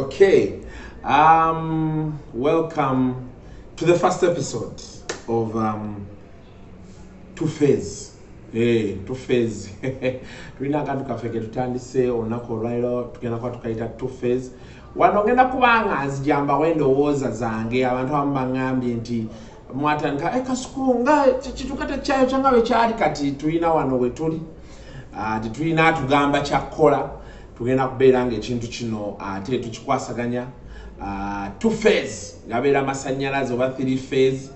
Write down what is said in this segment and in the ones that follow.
Okay. Welcome to the first episode of Two Phase. Two Phase. Tulina akantu kafeke tutandise olunaku olwaliro tugenda kuba tukayita Two Phase. Wano ngenda kubanga nzijamba wendowooza zange abantu abamu baŋŋambye nti mwatandika Kasuku nga kitukate kyayo kyangawe kyali kati tulina wano we tuli. Tetulina tugamba kyakukola. Tugenda kubeera ng'ekintu kino ate tukikwasaganya two phase ngabeera amasannyalaze oba three phase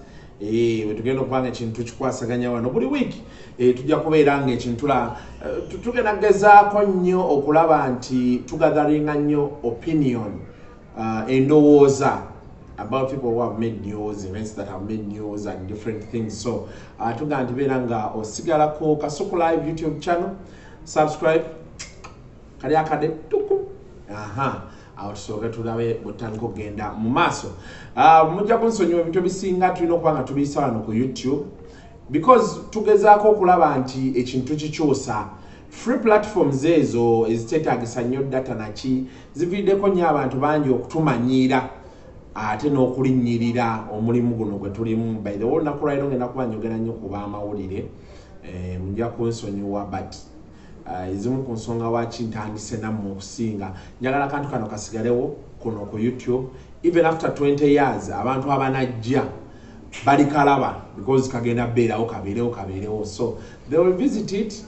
tugenda okubanga ekintu tukikwasaganya wano buli wiiki tujja kubeera ng'ekintu tugenda kugezaako nnyo okulaba nti tugatharinga nnyo opinion endowooza about people who have made news, events that have made news and different things. So tugenda nti beera nga osigala ku Kasuku Live YouTube channel, subscribe kali akade tuku awo tusooke tulabe butandika okugenda mu maaso. Mujja kunsonyiwa ebintu bisinga tulina okuba nga tubiyisa wano ku YouTube because tugezaako okulaba nti ekintu kikyusa. Free platforms ezo eziteetaagisa nnyo data naki ziviiriddeko nnyo abantu bangi okutumanyiira ate n'okulinnyirira omulimu guno gwe tulimu. By the way, olunaku lwaliro ngenda kuba njogera nnyo ku b'amawulire mujja kunsonyiwa but ezimu ku nsonga waki ntandise nammwe okusinga njagala akantu kano kasigalewo kuno ku YouTube even after 20 years abantu abanajja bali kalaba because kagenda beerawo kabeerewo so they will visit it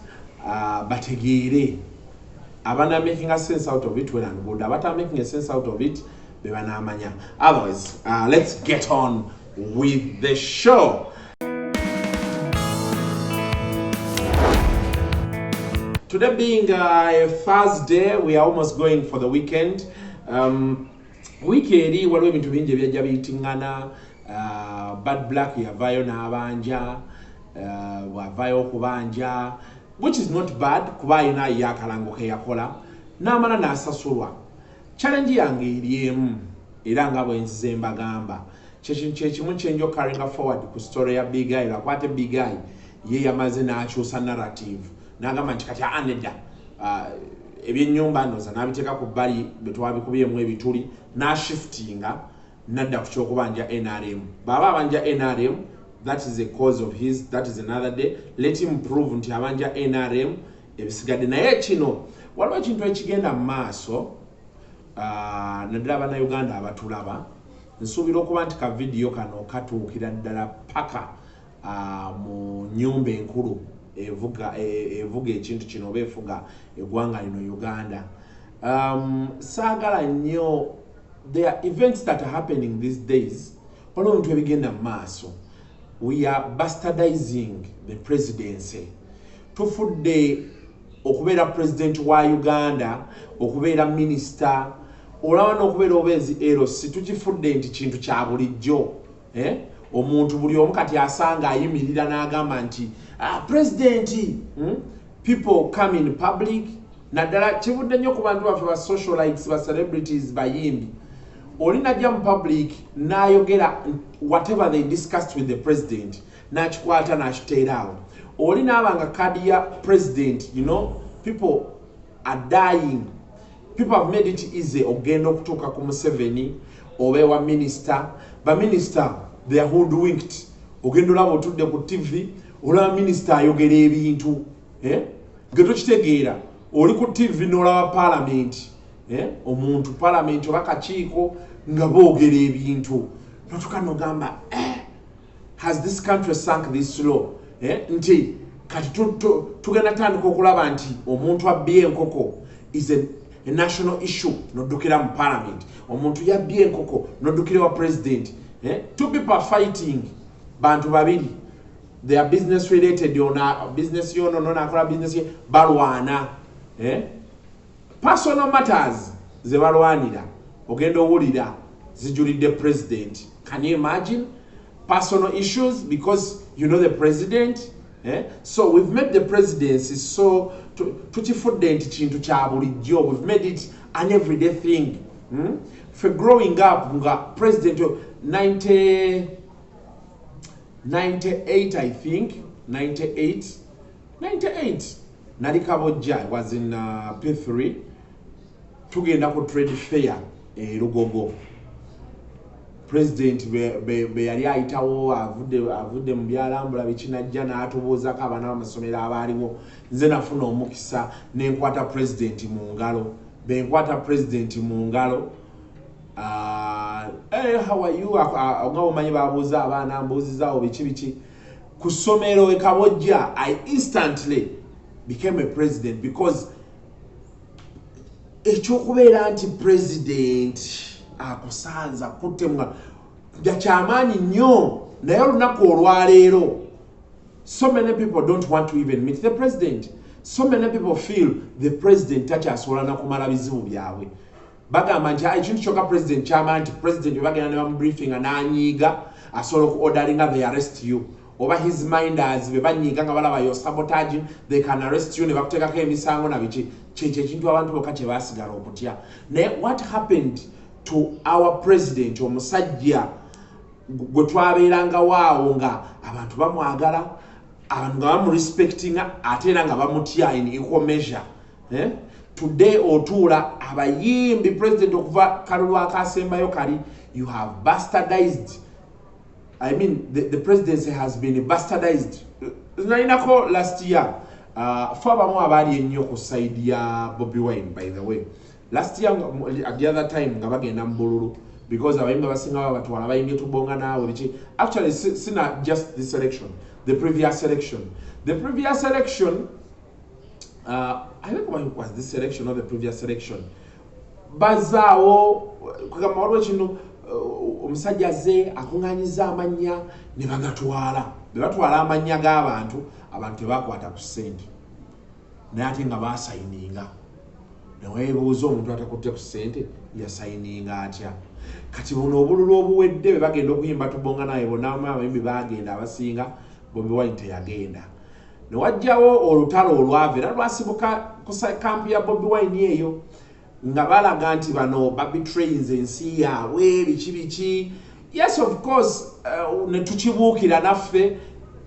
bategeere abana making a sense out of it well and good abata making a sense out of it bebanamanya. Otherwise let's get on with the show. Today being a Thursday, we are almost going for the weekend. Weekend, waliwo ebintu bingi ebyajja biyitingana. Bad Black yavaayo n'abanja, wavaayo okubanja, which is not bad kuba alina yakalango ke yakola n'amala n'asasulwa. Challenge yange eri emu era nga bwe nzize mbagamba kyekimu kyenjo carrying forward ku story ya Big Eye. Lwakwate Big Eye ye yamaze n'akyusa narrative nagamba nti kati anedda ebyennyumba ndoza n'abiteeka ku bbali bwe twabikubyemu ebituli n'ashiftinga nadda ku kyokubanja NRM. Baba abanja NRM, that is a cause of his, that is another day. Let him prove nti abanja NRM ebisigadde. Naye kino waliwo ekintu ekigenda mu maaso naddala bannayuganda abatulaba nsuubira okuba nti ka vidiyo kano katuukira ddala paka mu nnyumba enkulu evuga ekintu kino oba efuga eggwanga lino Uganda. Saagala nnyo there are events that are happening these days waliwo ebintu ebigenda mu maaso. We are bastardizing the presidency. Tufudde okubeera president wa Uganda, okubeera minister, olaba n'okubeera obeezi eros tukifudde nti kintu kya bulijjo. Omuntu buli omu kati asanga ayimirira n'agamba nti president. People come in public naddala kivudde nnyo ku bantu baffe ba socialites ba celebrities bayimbi. Oli najja mu public n'ayogera whatever they discussed with the president n'akikwata n'akiteera awo. Oli n'abanga kadi ya president, you know, people are dying. People have made it easy ogenda okutuuka ku Museveni obeewa minister. Ba minister they are hoodwinked. Ogenda olaba otudde ku TV olaba minister ayogera ebintu ge tokitegeera. Oli ku TV n'olaba parliament omuntu parliament oba kakiiko nga boogera ebintu notuka nogamba has this country sunk this low? Nti kati tugenda tandika okulaba nti omuntu abbye enkoko is a national issue noddukira mu parliament. Omuntu yabbye enkoko noddukira wa president. Two people are fighting bantu babiri. They are business related. Yona business yono nona akola business ye balwana. Personal matters ze balwanira ogenda owulira zijulidde president. Can you imagine? Personal issues because you know the president. So we've made the presidency so tukifudde nti kintu kya bulijjo. We've made it an everyday thing. For growing up nga president 98 I think 98 Nali Kabojja was in P3 tugenda ku trade fair Lugogo president be yali ayitawo avudde mu byalambula bikinajja n'atubuuzako abaana b'amasomero abaaliwo nze nafuna omukisa n'enkwata president mu ngalo benkwata president mu ngalo how are you nga omanyi babuuza abaana mbuuzizaawo biki ku ssomero e Kabojja I instantly became a president because ekyokubeera nti president akusanza kutemwa jakyamaanyi nnyo naye olunaku olwaleero so many people don't want to even meet the president. So many people feel the president takyasobola na kumala bizibu byabwe bagamba nti ekintu kyokka president kyama nti president bagenda ne bamubriefing ananyiiga asobola okuorderinga they arrest you oba his minders be banyiiga nga balaba yo sabotaging they can arrest you ne bakuteekako emisango na biki kyekyo ekintu abantu bokka kye baasigala okutya naye what happened to our president omusajja gwe twabeeranga waawo nga abantu bamwagala abantu nga bamurespecting ate era nga bamutya in equal measure today otuula abayimbi president okuva kalulu akasembayo kali you have bastardized I mean the presidency has been bastardized nalinako last year fo abamu abaali ennyo ku side ya Bobi Wine by the way last year at the other time nga bagenda mu bululu because abayimbi basinga babatwala bayimbye tubonga naawe biki actually sina just this election the previous election I don't know what was this election or the previous election bazaawo kugamba waliwo ekintu omusajja ze akunganyiza amanya ne bagatwala bebatwala amanya g'abantu abantu tebakwata ku ssente naye ate nga basayininga neweebuuza omuntu atakutte ku ssente yasayininga atya kati buno obululu obuwedde be bagenda okuyimba tubonga naye bonna abayimbi bagenda abasinga Bobi Wine teyagenda ne wajjawo olutalo olwava era lwasibuka ku kampu ya Bobi Wine eyo nga balaga nti bano babetrays ensi yaabwe biki yes of course ne tukibuukira naffe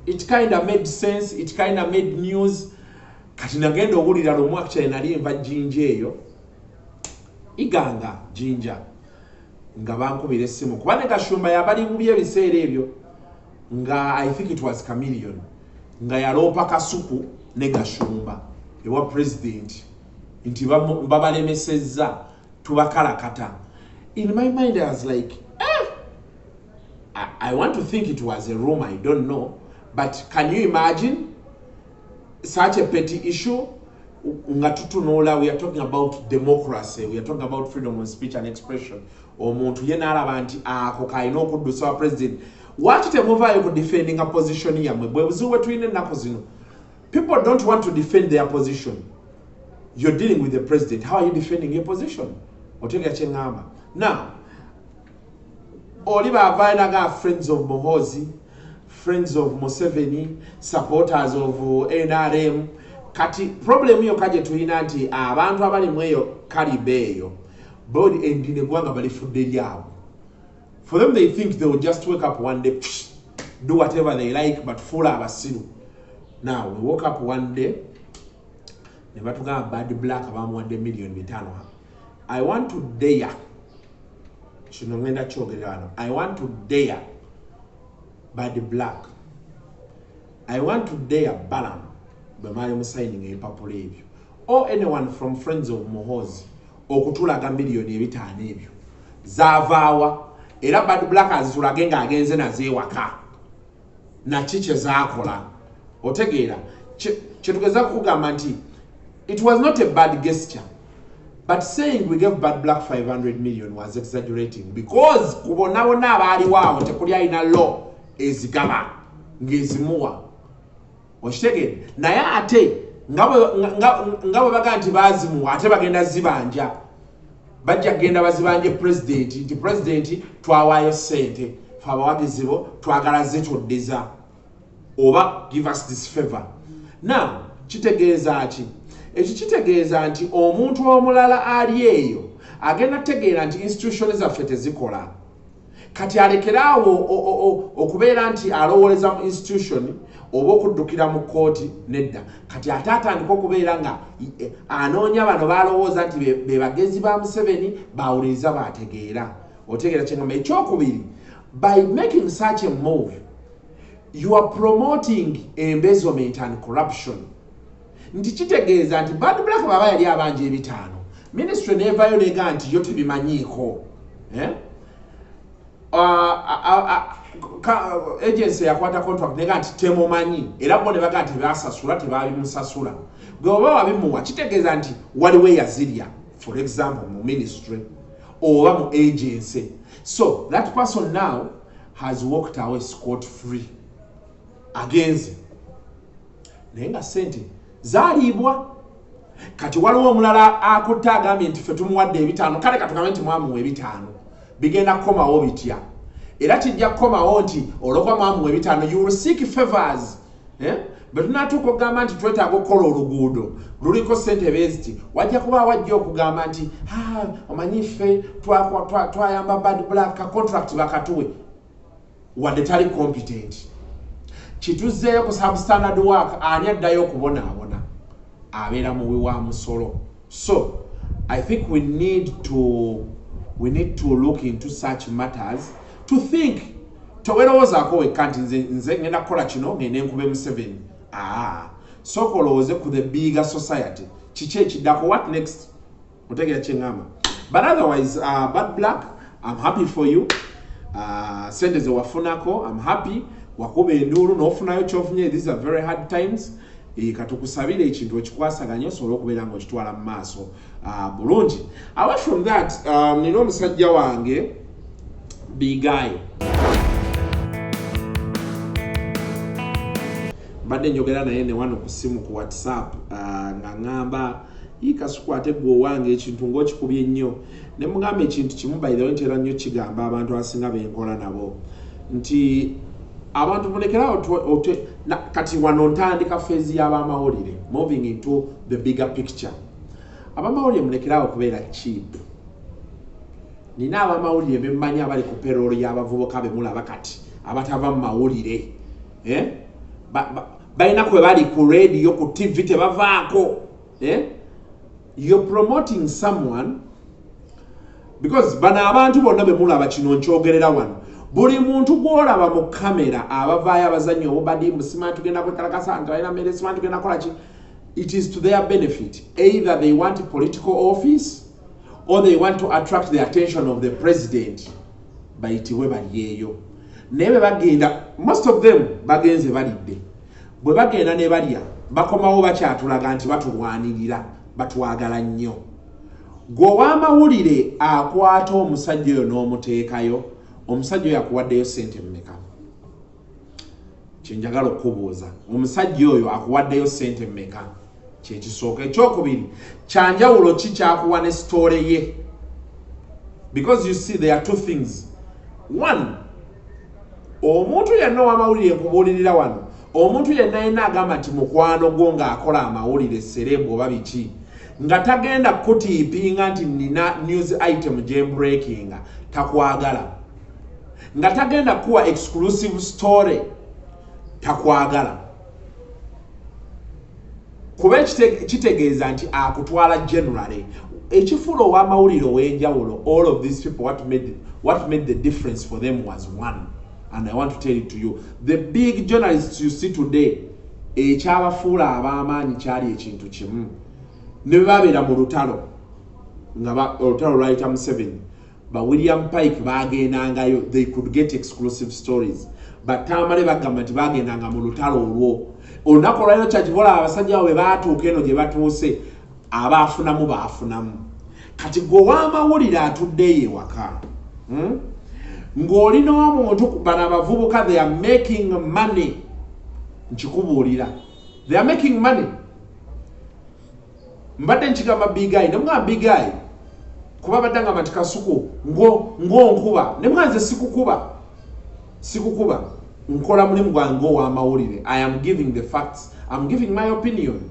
it kind of made sense it kind of made news kati nagenda owulira lwomwaka kyali nali enva Jinja eyo iganga Jinja nga bankubira essimu kuba ne Kashumba yabali mu by'ebiseera ebyo nga I think it was Chameleon nga yaloopa Kasuku ne Kashumba ewa president nti babalemesezza tubakalakata in my mind I was like I want to think it was a rumor I don't know but can you imagine such a petty issue nga tutunula we are talking about democracy we are talking about freedom of speech and expression omuntu ye nalaba nti ako kalina okuddusa president waki temuvaayo ku defending a position yamwe bwe buzibu tulina ennaku zino people don't want to defend their position you're dealing with the president how are you defending your position otegera kyeŋŋamba now oli baavaayo naga friends of Muhoozi friends of Museveni supporters of NRM kati problem yo kaje tulina nti abantu abali mweyo kalibe eyo body endine gwanga balifudde lyabo for them they think they will just wake up one day do whatever they like but fool abasiru now we woke up one day ne batugamba Bad Black bamuwadde $1,500,000 I want to dare kino ngenda kyogerano I want to dare Bad Black I want to dare Balaam bwemaali signing empapula ebyo or anyone from friends of Muhoozi okutulaga $5,000,000 ebyo zaavaawa era Bad Black azitulage ng'agenze nazeewaka naki kye zaakola otegeera kyetugeza kukugamba nti it was not a bad gesture but saying we gave Bad Black 500 million was exaggerating because kubonabona abaaliwo awo tekuli alina law ezigaba ng'ezimuwa okitegedde naye ate nga bwe baga nti baazimuwa ate bagenda zibanja bajja kugenda bazibanje president nti president twawaayo ssente fe abawagizi bo twagala zituddiza oba give us this favor now kitegeeza ki ekyo kitegeeza nti omuntu omulala ali eyo agenda tegeera nti institution zaffe tezikola kati alekerawo okubeera nti alowoleza mu institution oba okuddukira mu kooti nedda kati ate atandika okubeera nga anoonya bano balowooza nti be bagezi ba Museveni bawuliriza bategeera otegeera kyengamba ekyokubiri by making such a move you are promoting embezzlement and corruption nti kitegeeza nti Bad Black baba yali abanja ebitaano ministry nevayo nega nti yo tebimanyiiko agency yakwata contract nega nti temumanyi era bo ne baga nti basasula tebabimusasula gwe oba wabimuwa kitegeeza nti waliwo yazirya for example mu ministry oba mu agency so that person now has walked away scot free against naye nga sente zaalibwa kati waliwo omulala akutte agambye nti ffe tumuwadde ebitaano kale katugambe nti mwamuwa ebitaano bigenda kukomawo bitya era kijja kukomawo nti olwokuba mwamuwa ebitaano you will seek favors bwe tunaatuuka okugamba nti twetaaga okukola oluguudo luliko sente beeziti wajja kuba wajja okugamba nti omanyi ffe twayamba Bad Black ka contract bakatuwe wadde tali competent kituzzeeyo ku substandard work ani addayo okubonaabona abeera muwi wa musolo so I think we need to look into such matters to think towerowoozaako wekka nti nze ngenda kukola kino ngende nkube Museveni so kolowooze ku the bigger society kiki ekiddako what next otegeera kyeŋŋamba but otherwise Bad Black I'm happy for you sente ze wafunako I'm happy wakuba enduulu n'ofunayo kyofunye these are very hard times katukusabire ekintu okikwasaganya osobola okubeera nga okitwala mu maaso bulungi away from that nina omusajja wange Bigayi badde njogera naye ne wano ku simu ku WhatsApp nga ngamba ikasukwate gwe owange ekintu ng'okikubye nnyo ne mugamba ekintu kimu by the way ntera nnyo kigamba abantu abasinga benkola nabo nti abantu mulekerawo kati wano ntandika phase y'abamawulire moving into the bigger picture abamawulire mulekerawo okubeera cheap nina abamawulire bemmanyi abali ku payroll y'abavubuka bemulaba kati abatava mu mawulire balina kwe bali ku radio ku TV tebavaako you're promoting someone because bano abantu bonna bemulaba kino nkyogerera wano buli muntu gwolaba mu kamera abavaayo abazanyi obubadi musima tugenda kwekalakasa nti balina mmere sima tugenda kola ki it is to their benefit either they want political office or they want to attract the attention of the president bayitibwe balyeyo naye bwe bagenda most of them bagenze balidde bwe bagenda ne balya bakomawo bakyatulaga nti batulwanirira batwagala nnyo gwe ow'amawulire akwata omusajja oyo n'omuteekayo omusajja oyo akuwaddeyo sente mmeka kyenjagala okubuuza omusajja oyo akuwaddeyo sente mmeka kyekisooka ekyokubiri kyanjawulo ki kyakuwa ne sitoole ye because you see there are two things one omuntu yenna ow'amawulire nkubuulirira wano omuntu yenna yenna agamba nti mukwano gwo ng'akola amawulire serembu oba biki nga tagenda kutiipinga nti nina news item gyembreakinga takwagala nga tagenda kuwa exclusive story takwagala kuba kitegeeza nti akutwala generally ekifuula ow'amawulire ow'enjawulo all of these people what made the difference for them was one and I want to tell it to you the big journalists you see today ekyabafuula ab'amaanyi kyali ekintu kimu ne babeera mu lutalo nga olutalo lwayita Museveni ba William Pike bagendangayo they could get exclusive stories but tamale bagamba nti bagendanga mu lutalo olwo olunaku olwaliro kyakibola abasajja bwe baatuuka eno gye batuuse abaafunamu baafunamu kati gwe w'amawulire atuddeyo ewaka ng'olina omuntu bano abavubuka they are making money nkikubuulira they are making money mbadde nkigamba Bigayi ne mugamba Bigayi kuba badde ngamba nti kasuku ng'onkuba ne mwanze sikukuba nkola mulimu gwange ow'amawulire I am giving the facts I'm giving my opinion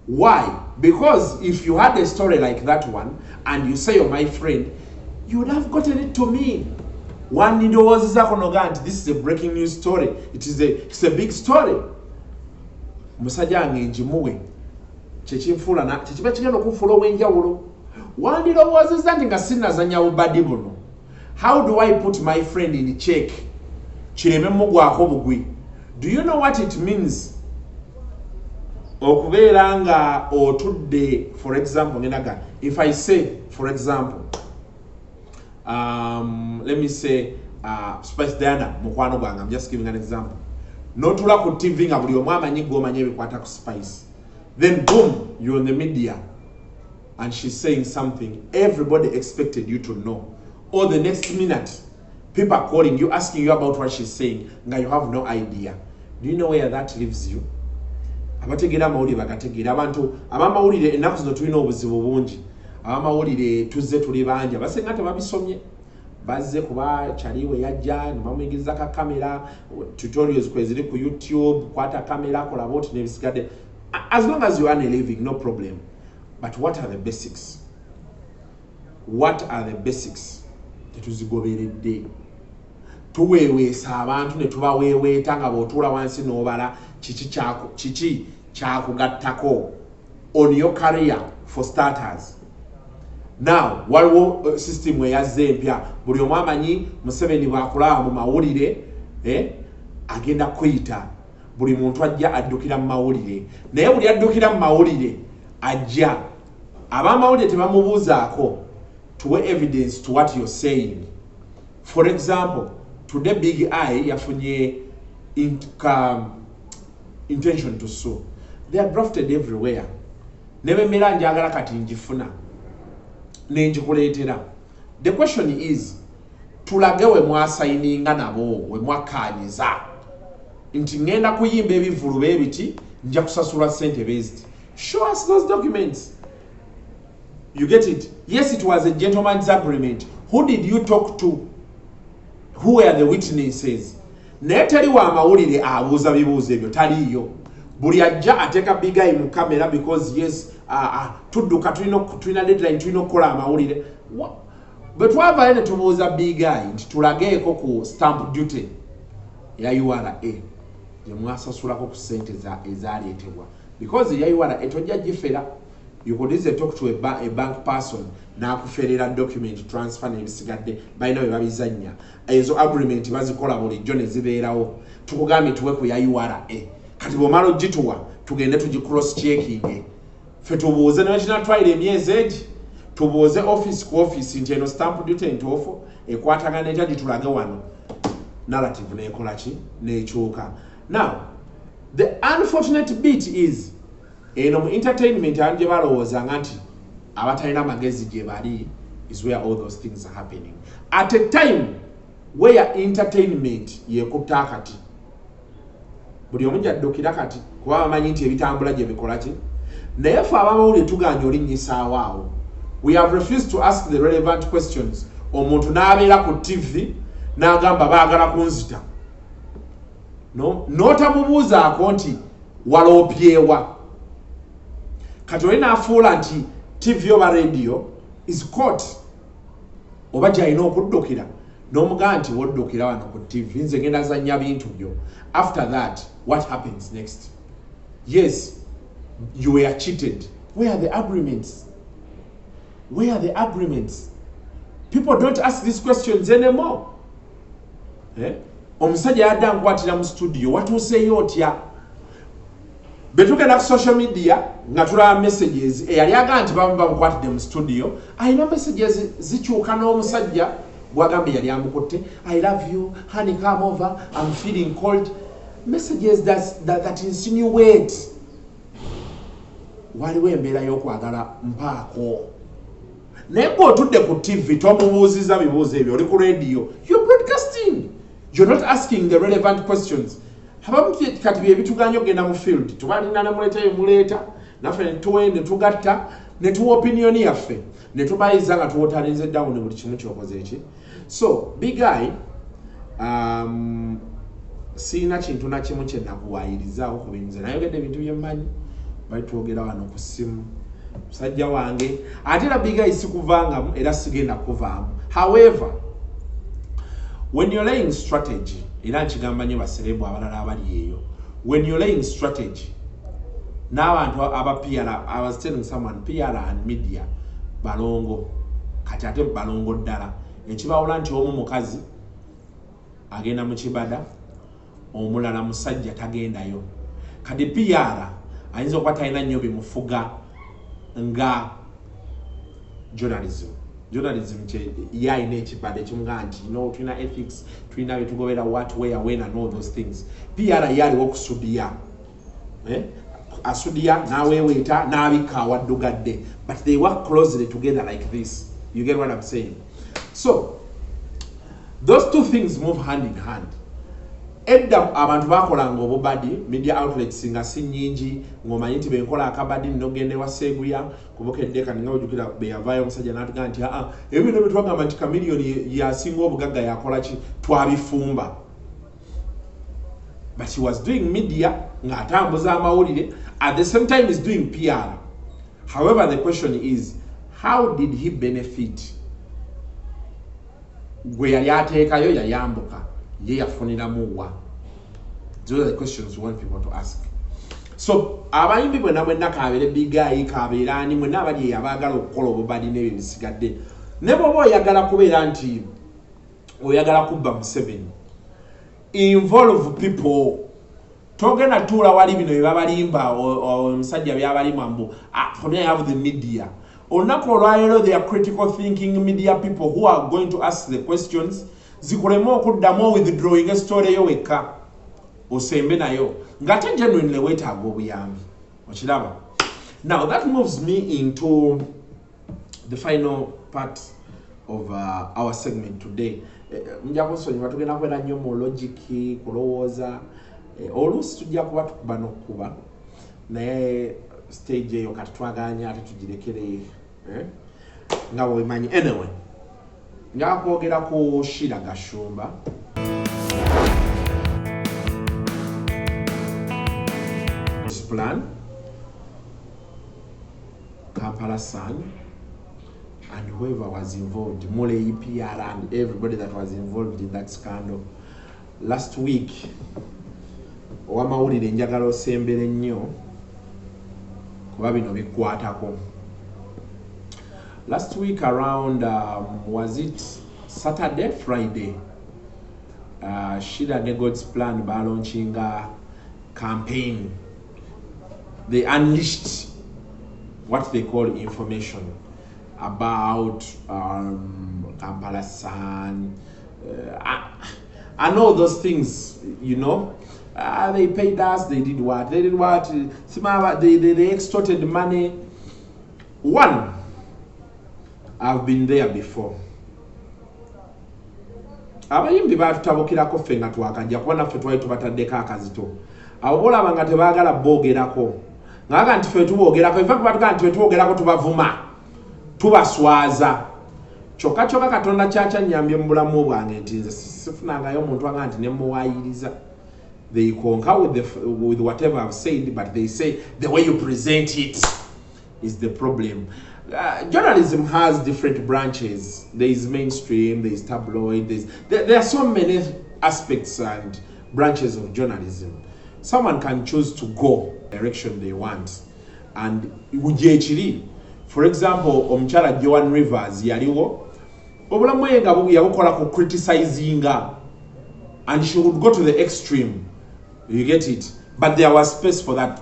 why because if you had a story like that one and you say you're my friend you would have gotten it to me One ndowooza kono ganti this is a breaking news story. It's a big story. Musajja wange njimuwe kyekimfuula na kyekiba kigenda okufuula ow'enjawulo. Wandilowooza nti nga sinnazanya bubadi buno. How do I put my friend in check? Kireme mugwako bugwi. Do you know what it means? Okubeera nga otudde, for example, ngenaga, if I say, for example, let me say, Spice Diana, mukwano gwange, I'm just giving an example. Notula ku TV nga buli omu amanyi gw'omanyi ebikwata ku Spice. Then boom, you're in the media and she's saying something everybody expected you to know. Or the next minute, people are calling you, asking you about what she's saying, now you have no idea. Do you know where that leaves you? Abategera amawulire bagategera abantu abamawulire ennaku zino tulina obuzibu bungi. Abamawulire tuzze tuli bangi abasenga tebabisomye bazze kuba kyaliwe yajja ne bamuyigiriza ka kamera tutorials kweziri ku YouTube kwata kamera kola bot nebisigadde. As long as you are a living, no problem. But what are the basics? What are the basics? Tetuzigoberedde. Tuweweesa abantu ne tubaweeweeta nga bw'otuula wansi n'obala kiki kyakugattako on your career for starters. Now, waliwo system eyazze empya buli omu amanyi Museveni bw'akulaba mu mawulire agenda kuyita buli muntu ajja addukira mu mawulire naye buli addukira mu mawulire ajja abamawulire tebamubuuzaako tuwe evidence to what you're saying. For example, today Big I yafunye intention to sue. They are drafted everywhere. Nebemera njagala kati njifuna nenjikuleetera. The question is, tulage we mwasayininga nabo we mwakanyiza nti ngenda kuyimba ebivulu bebiti nja kusasula sente beziti. Show us those documents. You get it? Yes, it was a gentleman's agreement. Who did you talk to? Who were the witnesses? Naye tali wa mawulire abuuza bibuuzo ebyo taliyo. Buli ajja ateka Big I mu kamera because yes, tudduka tulina deadline tulina okukola amawulire. But twava ene tubuuza Big I nti tulageeko ku stamp duty ya URA gye mwasasulako ku sente ezaleetebwa. Because ya URA tojja gifera. You could easily talk to a bank person na kuferera document transfer nebisigadde balina bwe babizanya ezo agreement bazikola bulijjo ne zibeerawo tukugambye tuwe ku ya URA kati bw'omala ogituwa tugende cross checking fe tubuuze national trial emyezi egi tubuuze office ku office nti eno stamp duty entuufu ekwatagana etya gitulage wano narrative neekola ki neekyuka. Now the unfortunate bit is eno mu entertainment anje balowoozanga nti abatalina magezi gye bali is where all those things are happening at a time where entertainment yekutta kati buli omu jaddukira kati kuba bamanyi nti ebitambula gye bikola ki naye fe abamawulire tuganya olinnyisaawo awo. We have refused to ask the relevant questions. Omuntu n'abeera ku TV n'agamba baagala kunzita n'otamubuuzaako nti waloopyewa kati olina afuula nti TV oba radio is court oba gyalina okuddukira n'omugamba nti woddukira wano ku TV nze ngenda zanya bintu byo. After that, what happens next? Yes, you were cheated. Where are the agreements? Where are the agreements? People don't ask these questions anymore. Omusajja yadda nkwatira mu studio watuuseyo otya betugenda ku social media nga tulaba messages eyali aga nti bamukwatidde mu studio alina messages zikyuka n'omusajja gwagambe yali amukutte I love you honey come over I'm feeling cold messages that insinuate waliwo embeera y'okwagala mpaako naye ng'otudde ku TV tomubuuziza bibuuzo ebyo oli ku radio you're broadcasting. You're not asking the relevant questions. Habamu kati bye bituganya ogenda mu field tubalina namuleeta yemuleeta naffe ne tugatta ne tuwa opinion yaffe ne tubayiza nga tuwotalinze down buli kimu kyokoze eki. So Big I siina kintu na kimu kye nakuwaayirizaako ku bintu nze nayogedde ebintu byemmanyi bali twogera wano ku ssimu musajja wange ate era Big I sikuvangamu era sigenda kuvaamu. However, when you're laying strategy, era nkigamba nnyo baserebu abalala abali eyo, when you're laying strategy, n'abantu aba PR, I was telling someone, PR and media balongo kati ate balongo ddala, ekibawula nti omu mukazi agenda mu kibada, omulala musajja tagendayo. Kati PR ayinza okuba talina nnyo bimufuga nga journalism yayina ekibada ekimugaa nti tulina ethics, tulina byetugobera what, where, when and all those things. PR yaliwo okusudiya, asudiya n'aweeweeta n'abikka awaddugadde, but they work closely together like this. You get what I'm saying? So those two things move hand in hand. Edda abantu bakolanga obubadi, media outlets nga si nnyingi, ng'omanyi nti benkola akabadi nnogende wa Seguya kubokedde kaninga ojjukira beyavaayo omusajja n'atugaa nti ebintu byetwagamba nti Chameleone yasinga obugagga yakola ki, twabifumba. But he was doing media ng'atambuza amawulire, at the same time he's doing PR. However, the question is, how did he benefit? Gwe yali ateekayo yayambuka, ye yafuniramu wa? Those are the questions we want people to ask. So abayimbi bwenna kabeere bigayi kabeera ani mwenna abali abaagala okukola obubadi n'ebyo bisigadde, ne bw'oba oyagala kubeera nti oyagala kubba Museveni, involve people. Togenda tuula wali bino bye babalimba omusajja byabalimba mbu from here I have the media. Olunaku olwaleero they are critical thinking media people who are going to ask the questions. Zikulemu okuddamu withdrawing a story yo wekka osembe nayo ngate genuinely weetaaga obuyambi okiraba. Now that moves me into the final part of our segment today. Mja kusonyiwa tugenda kwera nnyo mu logic kulowooza, oluusi tujja kuba tukuba n'okuba naye stage eyo kati twaganya ate tugirekere nga bwemanyi. Anyway, nga kwogera ku Shira Gashumba. This plan, Kampala Sun, and whoever was involved, Mulei, PR, and everybody that was involved in that scandal. Last week, owamawulire njagala osembere nnyo kuba bino bikwatako. Last week around, was it Saturday, Friday, Shira ne God's Plan by launching a campaign. They unleashed what they call information about Kampala Sun, and all those things, you know. They paid us, they did what? They did what? They extorted money. One, I've been there before. Abayimbi batutabukirako ffe nga twakajja kuba naffe twali tubataddeko akazito. Abo bolaba nga tebaagala boogerako. Ngaaga nti ffe tuboogerako, in fact batugaa nti ffe tuboogerako tubavuma, tubaswaza. Kyokka Katonda kyakyannyambye mu bulamu bwange nti nze sifunangayo omuntu wanga nti ne muwaayiriza. They concur with whatever I've said, but they say the way you present it is the problem. Journalism has different branches. There is mainstream, there is tabloid, there are so many aspects and branches of journalism. Someone can choose to go the direction they want. And for example, Omchala Joan Rivers yaliwo obulamu bwe nga yabukola ku criticizing, and she would go to the extreme. You get it? But there was space for that.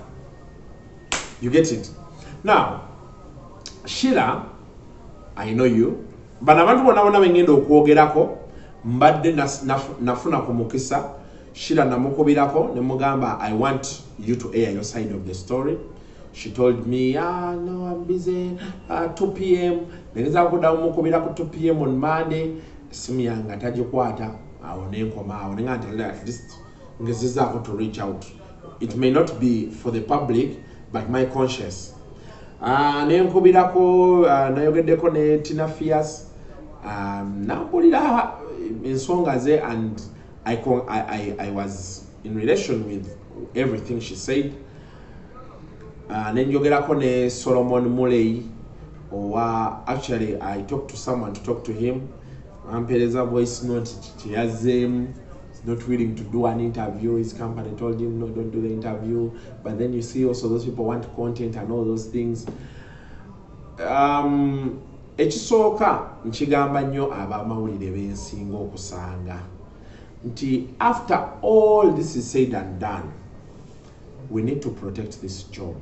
You get it? Now, Shira, I know you. But abantu bonna bengenda okwogerako mbadde nafuna ku mukisa. Shira namukubirako ne mugamba, I want you to air your side of the story. She told me, no, I'm busy. 2 p.m. Nengeza kuda mukubirako 2 p.m. on Monday. Simu yange tagikwata. Awo nenkoma awo nenga nti at least ngezezaako to reach out. It may not be for the public, but my conscience. Nenkubirako nayogeddeko ne Tina Fierce. Nampulira ensonga ze, and I was in relation with everything she said. Nenjogerako ne Solomon Mulei, or actually I talked to someone to talk to him. ampereza voice note kyeyazzeemu. He's not willing to do an interview. His company told him, no, don't do the interview. But then you see also those people want content and all those things. Ekisooka nkigamba nnyo abamawulire b'ensinga okusanga nti after all this is said and done, we need to protect this job.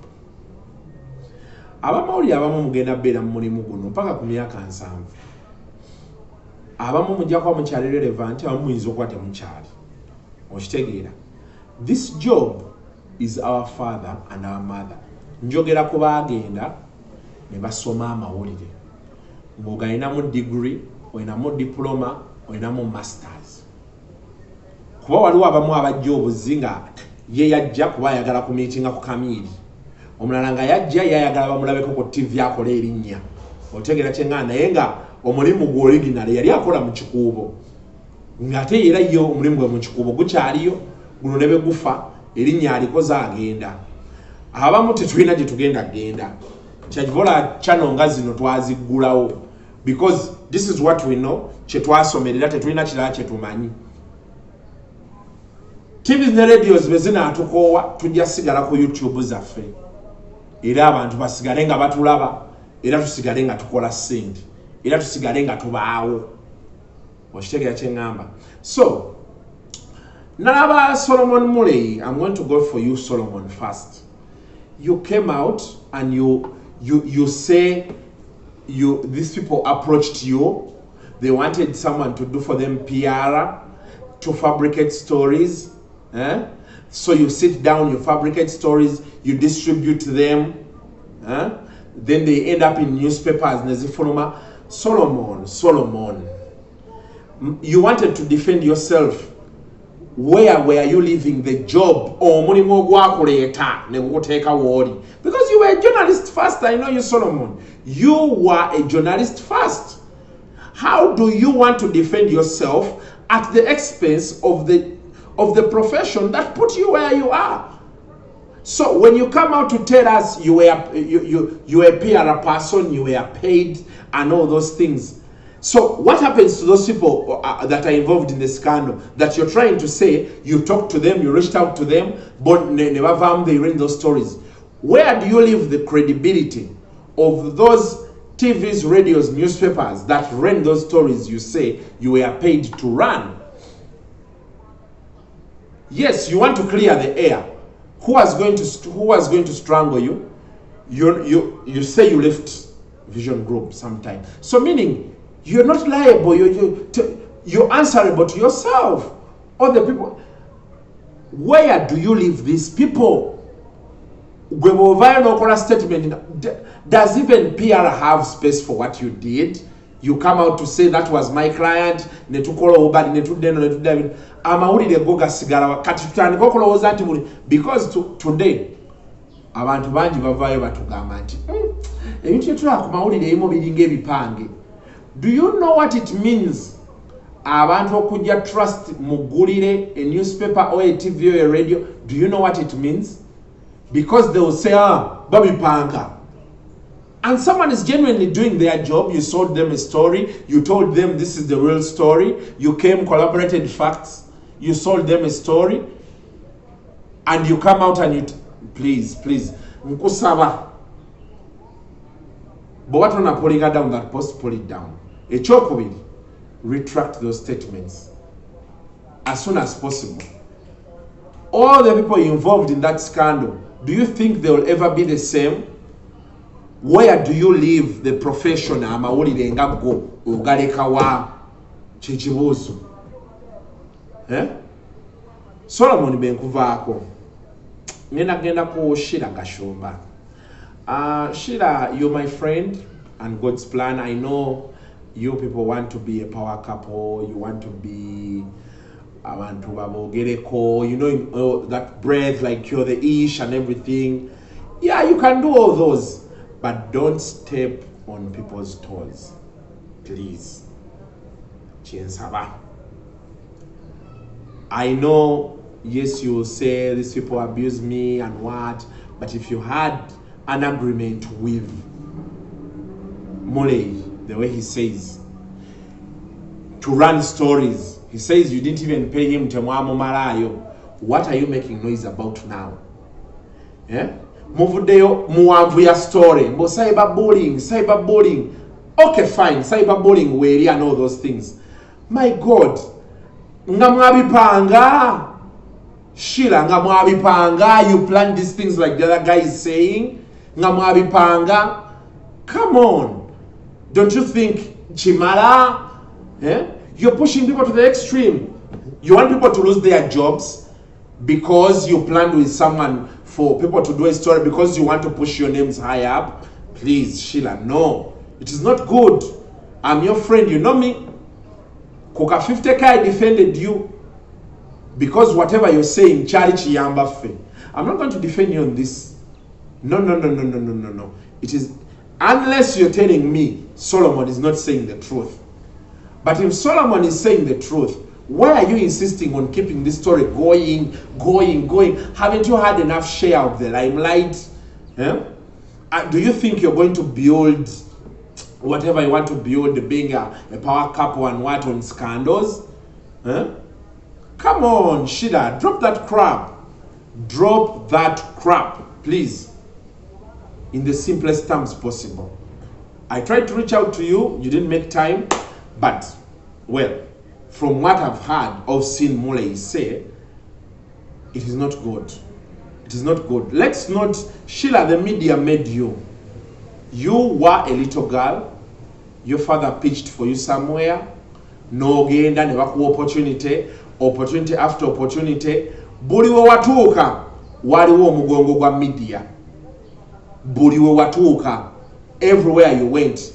Abamawulire abamu mugenda beera mu mulimu guno mpaka ku myaka 7. Abamu mujja kuba mukyali relevant, abamu muyinza okuba temukyali. Okitegeera. This job is our father and our mother. Njogera ku baagenda ne basoma amawulire. Ng'ogalinamu degree, olinamu diploma, olinamu masters. Kuba waliwo abamu abajja obuzi nga ye yajja kuba ayagala kumiitinga ku kamiiri. Omulala nga yajja yayagala bamulabeko ku TV akola erinnya. Otegeera kyenga naye nga omulimu gwe original yali akola mu kikuubo. Ng'ate era yo omulimu gwe mu kikuubo gukyaliyo, guno ne bwe gufa erinnya alikoze agenda. Abamu tetulina gye tugenda genda. Kyakivola channel nga zino twaziggulawo because this is what we know, kye twasomerera tetulina kirala kye tumanyi. TV ne radios bezinatukoowa tujja sigala ku YouTube zaffe. Era abantu basigale nga batulaba, era tusigale nga tukola ssente, era tusigale nga tubaawo. Okitegeera kye ngamba. So, nalaba Solomon Muley. I'm going to go for you, Solomon, first. You came out and you say these people approached you. They wanted someone to do for them PR, to fabricate stories. So you sit down, you fabricate stories, you distribute them. Then they end up in newspapers. Solomon, you wanted to defend yourself. Where were you leaving the job? Because you were a journalist first. I know you, Solomon. You were a journalist first. How do you want to defend yourself at the expense of the profession that put you where you are? So when you come out to tell us you were a PR person, you were paid and all those things. So what happens to those people that are involved in the scandal that you're trying to say, you talked to them, you reached out to them, but never they read those stories? Where do you leave the credibility of those TVs, radios, newspapers that ran those stories you say you were paid to run? Yes, you want to clear the air. Who was going to strangle you? You say you left Vision Group sometime. So meaning you're not liable. You're answerable to yourself. All the people. Where do you leave these people? Statement. Does even PR have space for what you did? You come out to say that was my client. Because today abantu bangi bavayo batugamba nti ebintu byetula ku mawulire ebimu biringa ebipange. Do you know what it means abantu okujja trust mugulire a newspaper or a TV or a radio? Do you know what it means? Because they will say babipanga. And someone is genuinely doing their job. You sold them a story. You told them this is the real story. You came, collaborated facts. You sold them a story. And you come out and you... Please. Nkusaba. But what on a pulling down that post, pull it down. A chokubiri. Retract those statements as soon as possible. All the people involved in that scandal, do you think they will ever be the same? Where do you leave the profession? Amawulire nga go ogaleka wa chichibuzo. Solomon benkuvaako. Ngenda genda ku Shira Kashumba. Shira, you're my friend and God's plan. I know you people want to be a power couple. You want to be abantu babogereko. You know that breath, like you're the ish and everything. Yeah, you can do all those. But don't step on people's toes. Please. Chiensaba. I know, yes, you will say these people abuse me and what, but if you had an agreement with Muley, the way he says, to run stories. He says you didn't even pay him temwamo malayo. What are you making noise about now? Yeah? Muvudeyo muwanvu ya story. Mbo cyberbullying. Okay, fine. Cyberbullying, weri and all those things. My God. Ngamwabipanga. Sheila, ngamwabipanga. You plan these things like the other guy is saying. Ngamwabipanga. Come on. Don't you think Chimala? Yeah? You're pushing people to the extreme. You want people to lose their jobs because you planned with someone for people to do a story because you want to push your names high up. Please, Sheila, no. It is not good. I'm your friend, you know me. Kuka 50K, I defended you because whatever you're saying, Charlie Chiyamba fe. I'm not going to defend you on this. No. It is, unless you're telling me Solomon is not saying the truth. But if Solomon is saying the truth, why are you insisting on keeping this story going? Haven't you had enough share of the limelight? Yeah? Do you think you're going to build whatever you want to build, being a power couple and what on scandals? Huh? Come on, Sheila, drop that crap. Drop that crap, please. In the simplest terms possible. I tried to reach out to you, you didn't make time, but, well, from what I've heard of seen Muley say, it is not good. It is not good. Let's not, Sheila, the media made you. You were a little girl. Your father pitched for you somewhere. No genda, never opportunity after opportunity. Buliwo watuuka, waliwo omugongo gwa media. Buliwo watuuka. Everywhere you went,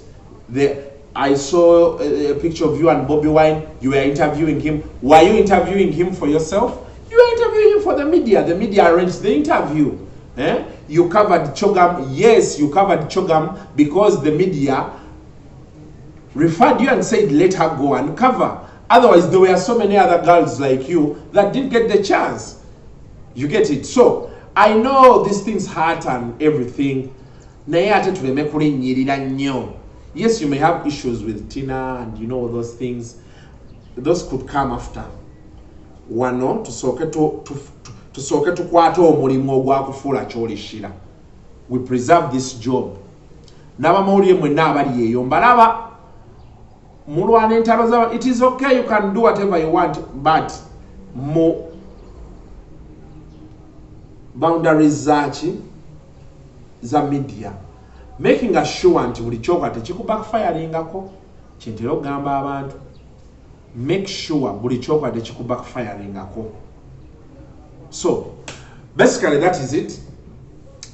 I saw a picture of you and Bobby Wine. You were interviewing him. Were you interviewing him for yourself? You were interviewing him for the media. The media arranged the interview. You covered Chogam. Yes, you covered Chogam because the media referred you and said, let her go and cover. Otherwise, there were so many other girls like you that didn't get the chance. You get it? So, I know these things hurt and everything. Yes, you may have issues with Tina and you know those things. Those could come after. Wano tusoke tukwata omulimo ogwakufula kyolishira. We preserve this job. N'abamawulire mwenna abali eyo mbalaba mulwana entalo z'abantu. It is okay, you can do whatever you want, but mu boundaries za media. Making sure nti buli kyoka tekikubackfiringako kyentera okugamba abantu. Make sure buli kyoka tekikubackfiringako. So basically that is it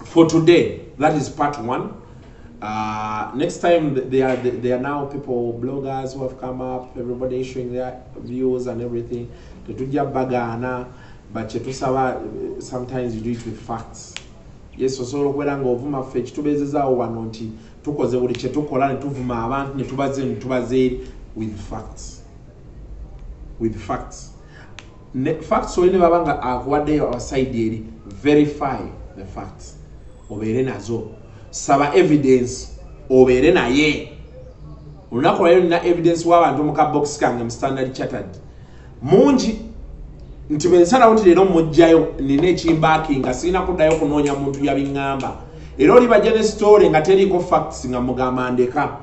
for today. That is part 1. Next time there are now people, bloggers who have come up, everybody showing their views and everything. Tetujja bagana, but sometimes you do it with facts. Yes, osobola okubeera ng'ovuma ffe ekitubeezezaawo wano nti tukoze buli kye tukola ne tuvuma abantu ne tubaze with facts. With facts. Facts olina baba nga akuwaddeyo abasaidi eri, verify the facts. Obeere nazo. Saba evidence, obeere naye. Olunaku lwaleero nina evidence w'abantu mu kabox kange mu Standard Chartered. Mungi. Nti bensalawo nti leero mujjayo nina ekimbaki nga sirina kuddayo kunoonya muntu yabiŋŋamba. Era oli bajja ne story nga teriiko facts nga mugamba ndeka.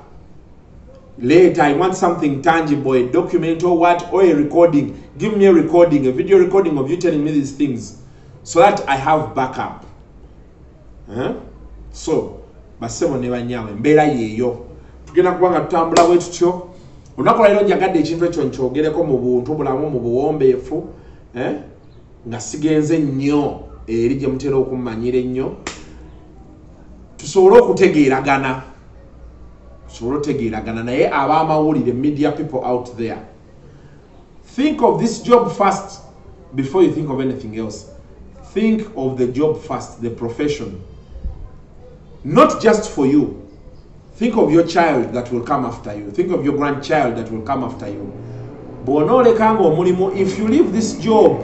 Later I want something tangible, a document or what, or a recording. Give me a recording, a video recording of you telling me these things so that I have backup. So, basebo ne banyaawe mbeera yeeyo. Tugenda kuba nga tutambula bwe tutyo. Olunaku lwaleero njagadde ekintu ekyo nkyogereko mu buntu bulamu mu buwombeefu. Nga sigenze nnyo eri gye mutera okummanyira ennyo. Tusobole okutegeeragana. Naye ab'amawulire, media people out there. Think of this job first before you think of anything else. Think of the job first, the profession. Not just for you. Think of your child that will come after you. Think of your grandchild that will come after you. If you leave this job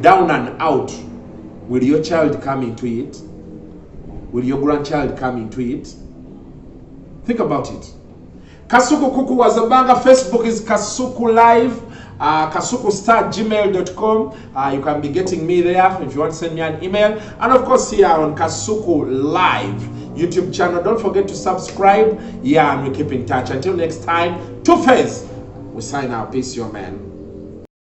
down and out, will your child come into it? Will your grandchild come into it? Think about it. Kasuku Kuku Wazabanga. Facebook is Kasuku Live. KasukuStar@gmail.com. You can be getting me there if you want to send me an email. And of course here on Kasuku Live YouTube channel. Don't forget to subscribe. Yeah, and we keep in touch. Until next time, Two Face. We sign out. Peace, your man.